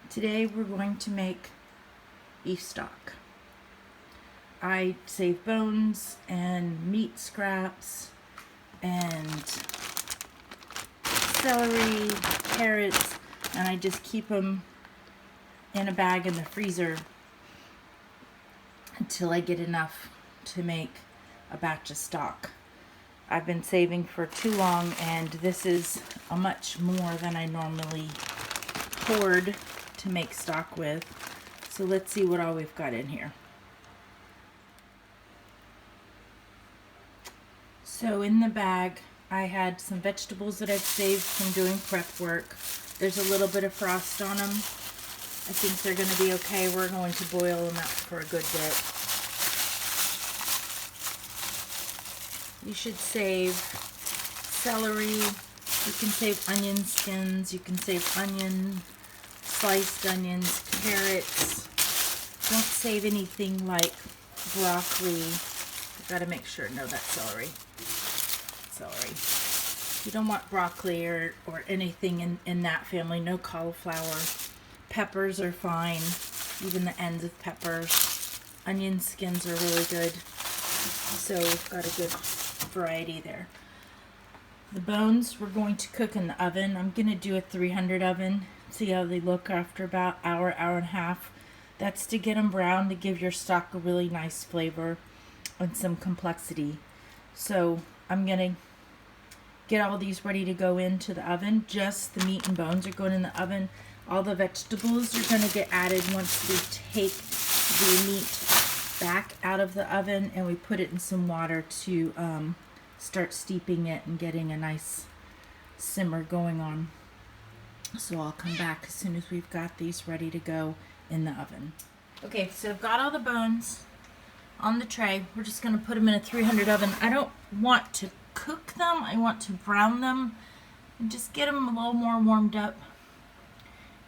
Today we're going to make beef stock. I save bones and meat scraps and celery, carrots, and I just keep them in a bag in the freezer until I get enough to make a batch of stock. I've been saving for too long, and this is a much more than I normally hoard to make stock with. So let's see what all we've got in here. So in the bag I had some vegetables that I've saved from doing prep work. There's a little bit of frost on them. I think they're going to be okay. We're going to boil them out for a good bit. You should save celery. You can save onion skins. You can save onion, sliced onions, carrots. Don't save anything like broccoli. I've got to make sure. No, that's celery. Celery. You don't want broccoli or anything in that family. No cauliflower. Peppers are fine. Even the ends of peppers. Onion skins are really good. So we've got a good variety there. The bones we're going to cook in the oven. I'm going to do a 300 oven. See how they look after about hour and a half. That's to get them brown, to give your stock a really nice flavor and some complexity. So I'm going to get all these ready to go into the oven. Just the meat and bones are going in the oven. All the vegetables are going to get added once we take the meat back out of the oven and we put it in some water to start steeping it and getting a nice simmer going on. So I'll come back as soon as we've got these ready to go in the oven. Okay, so I've got all the bones on the tray. We're just going to put them in a 300 oven. I don't want to cook them. I want to brown them and just get them a little more warmed up.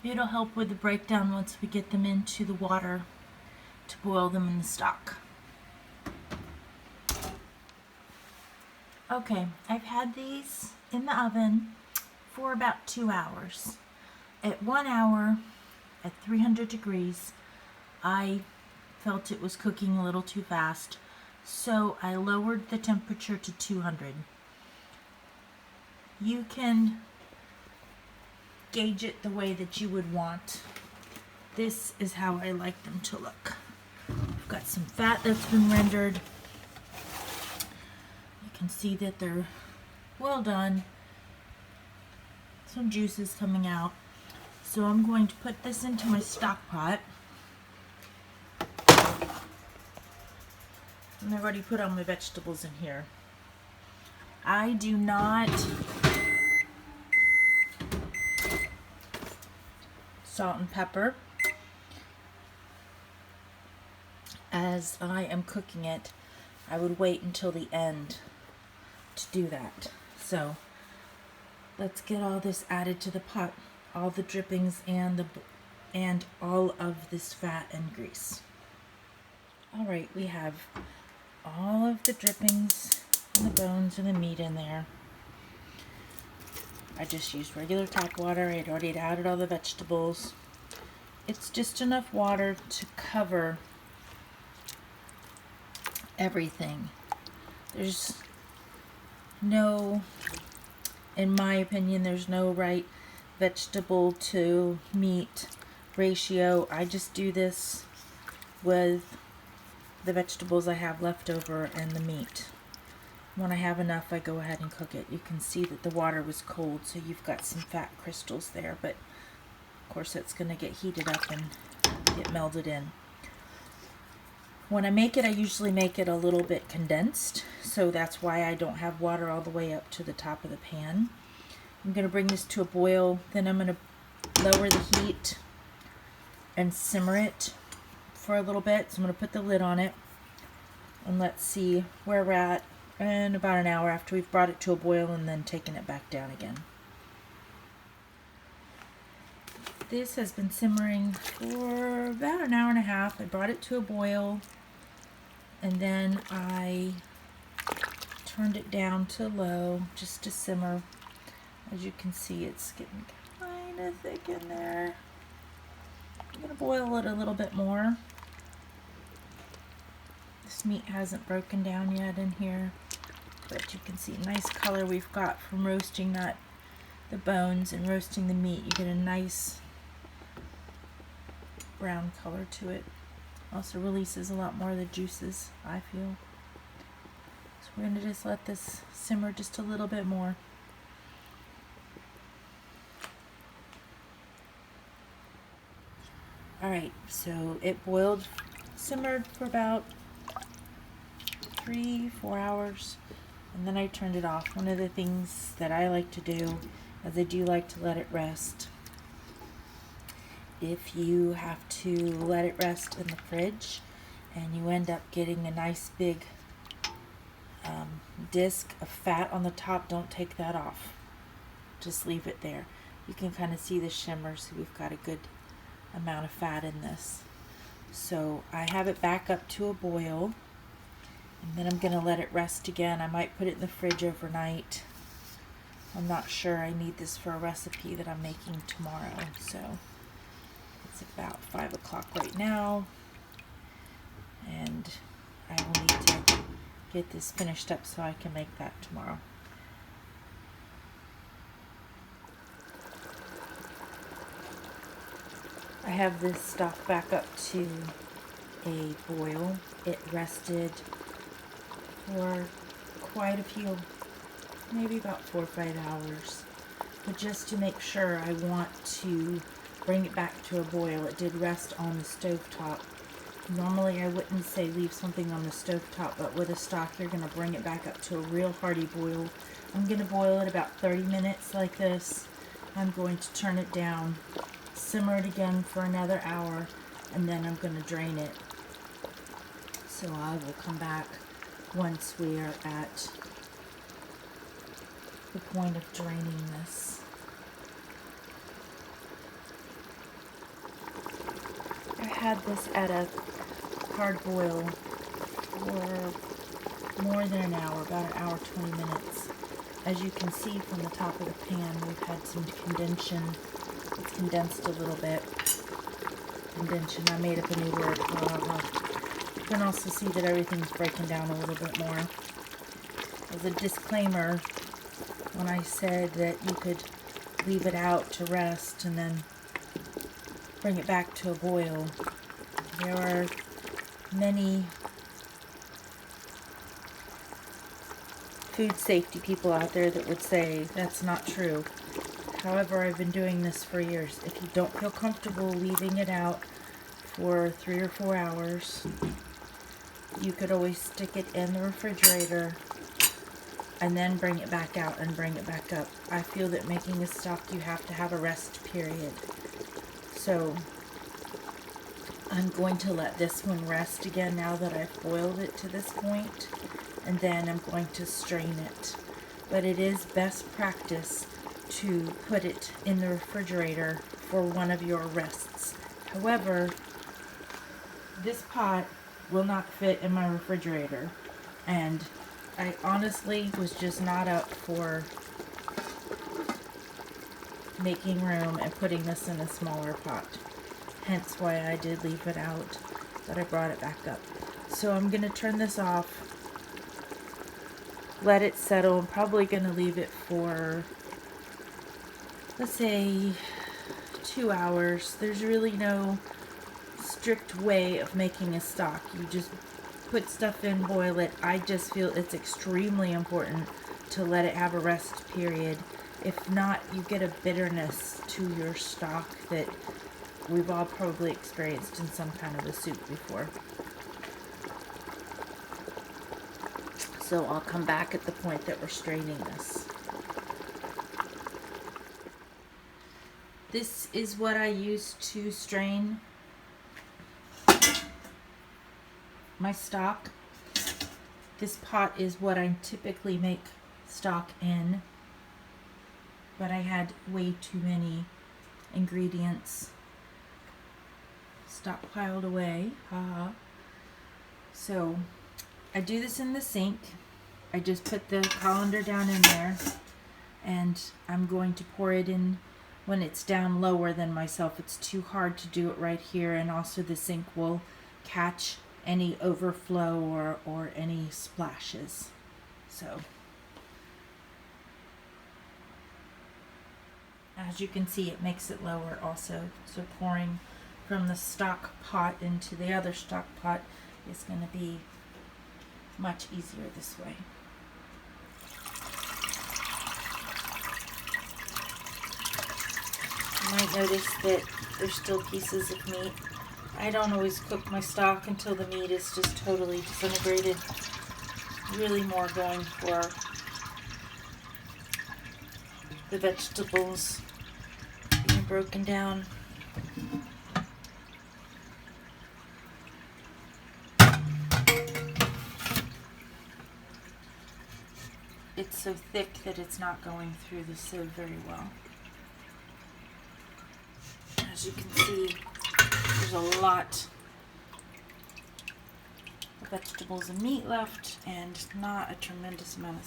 It'll help with the breakdown once we get them into the water to boil them in the stock. Okay, I've had these in the oven for about 2 hours. At 1 hour, at 300 degrees, I felt it was cooking a little too fast, so I lowered the temperature to 200. You can gauge it the way that you would want. This is how I like them to look. I've got some fat that's been rendered. You can see that they're well done. Some juices coming out. So I'm going to put this into my stock pot. And I've already put all my vegetables in here. I do not salt and pepper as I am cooking it. I would wait until the end to do that. So let's get all this added to the pot, all the drippings and all of this fat and grease. All right, we have all of the drippings and the bones and the meat in there. I just used regular tap water. I had already added all the vegetables. It's just enough water to cover everything. There's no, in my opinion, there's no right vegetable to meat ratio. I just do this with the vegetables I have left over and the meat. When I have enough, I go ahead and cook it. You can see that the water was cold, so you've got some fat crystals there, but of course it's going to get heated up and get melded in. When I make it, I usually make it a little bit condensed, so that's why I don't have water all the way up to the top of the pan. I'm going to bring this to a boil, then I'm going to lower the heat and simmer it for a little bit. So I'm going to put the lid on it, and let's see where we're at in about an hour after we've brought it to a boil and then taken it back down again. This has been simmering for about an hour and a half. I brought it to a boil, and then I turned it down to low just to simmer. As you can see, it's getting kind of thick in there. I'm going to boil it a little bit more. This meat hasn't broken down yet in here, but you can see nice color we've got from roasting the bones and roasting the meat. You get a nice brown color to it. Also releases a lot more of the juices, I feel. So we're going to just let this simmer just a little bit more. Alright, so it boiled, simmered for about 3-4 hours, and then I turned it off. One of the things that I like to do is I do like to let it rest. If you have to let it rest in the fridge and you end up getting a nice big disc of fat on the top, don't take that off. Just leave it there. You can kind of see the shimmer, so we've got a good amount of fat in this. So I have it back up to a boil, and then I'm going to let it rest again. I might put it in the fridge overnight. I'm not sure. I need this for a recipe that I'm making tomorrow. So it's about 5 o'clock right now, and I will need to get this finished up so I can make that tomorrow. I have this stuff back up to a boil. It rested for quite a few, maybe about 4 or 5 hours. But just to make sure, I want to bring it back to a boil. It did rest on the stovetop. Normally I wouldn't say leave something on the stovetop, but with a stock you're going to bring it back up to a real hearty boil. I'm going to boil it about 30 minutes like this. I'm going to turn it down, simmer it again for another hour, and then I'm going to drain it. So I will come back once we are at the point of draining this. I had this at a hard boil for more than an hour, about an hour 20 minutes. As you can see from the top of the pan, we've had some condensation. It's condensed a little bit. Condensation, I made up a new word. You can also see that everything's breaking down a little bit more. As a disclaimer, when I said that you could leave it out to rest and then bring it back to a boil, there are many food safety people out there that would say that's not true. However, I've been doing this for years. If you don't feel comfortable leaving it out for 3 or 4 hours, you could always stick it in the refrigerator and then bring it back out and bring it back up. I feel that making a stock, you have to have a rest period. So I'm going to let this one rest again now that I've boiled it to this point, and then I'm going to strain it. But it is best practice to put it in the refrigerator for one of your rests. However, this pot will not fit in my refrigerator, and I honestly was just not up for making room and putting this in a smaller pot. Hence why I did leave it out, but I brought it back up. So I'm going to turn this off, let it settle. I'm probably going to leave it for, let's say, 2 hours. There's really no strict way of making a stock. You just put stuff in, boil it. I just feel it's extremely important to let it have a rest period. If not, you get a bitterness to your stock that we've all probably experienced in some kind of a soup before. So I'll come back at the point that we're straining this. This is what I use to strain my stock. This pot is what I typically make stock in, but I had way too many ingredients stockpiled away. So I do this in the sink. I just put the colander down in there, and I'm going to pour it in when it's down lower than myself. It's too hard to do it right here, and also the sink will catch any overflow or any splashes. So as you can see, it makes it lower also. So pouring from the stock pot into the other stock pot is going to be much easier this way. You might notice that there's still pieces of meat. I don't always cook my stock until the meat is just totally disintegrated. Really more going for the vegetables being broken down. It's so thick that it's not going through the sieve very well. As you can see, there's a lot of vegetables and meat left, and not a tremendous amount of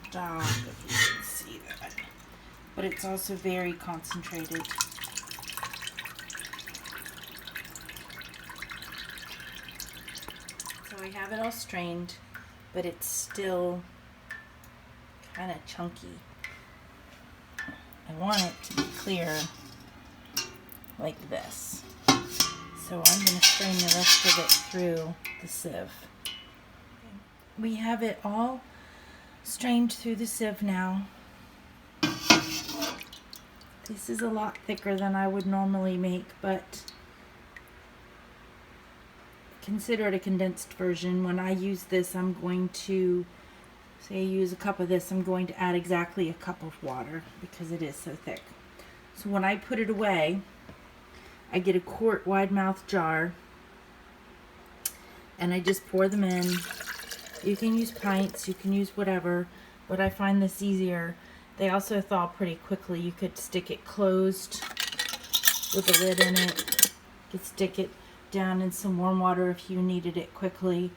stock, if you can see that. But it's also very concentrated. So I have it all strained, but it's still kind of chunky. I want it to be clear like this. So I'm going to strain the rest of it through the sieve. We have it all strained through the sieve now. This is a lot thicker than I would normally make, but consider it a condensed version. When I use this, I'm going to, say I use a cup of this, I'm going to add exactly a cup of water because it is so thick. So when I put it away, I get a quart wide mouth jar and I just pour them in. You can use pints, you can use whatever, but I find this easier. They also thaw pretty quickly. You could stick it closed with a lid in it. You could stick it down in some warm water if you needed it quickly,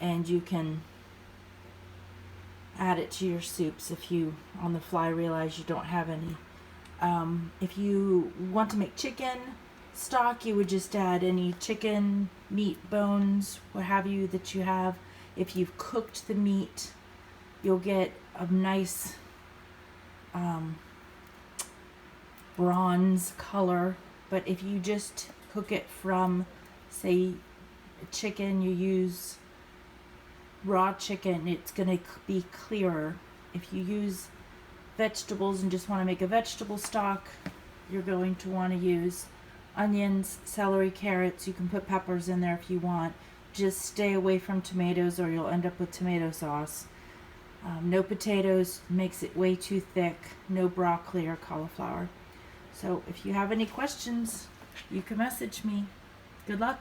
and you can add it to your soups if you on the fly realize you don't have any. If you want to make chicken stock, you would just add any chicken, meat, bones, what have you that you have. If you've cooked the meat, you'll get a nice bronze color. But if you just cook it from, say, chicken, you use raw chicken, it's going to be clearer. If you use vegetables and just want to make a vegetable stock, you're going to want to use onions, celery, carrots. You can put peppers in there if you want. Just stay away from tomatoes or you'll end up with tomato sauce. No potatoes, makes it way too thick. No broccoli or cauliflower. So if you have any questions, you can message me. Good luck.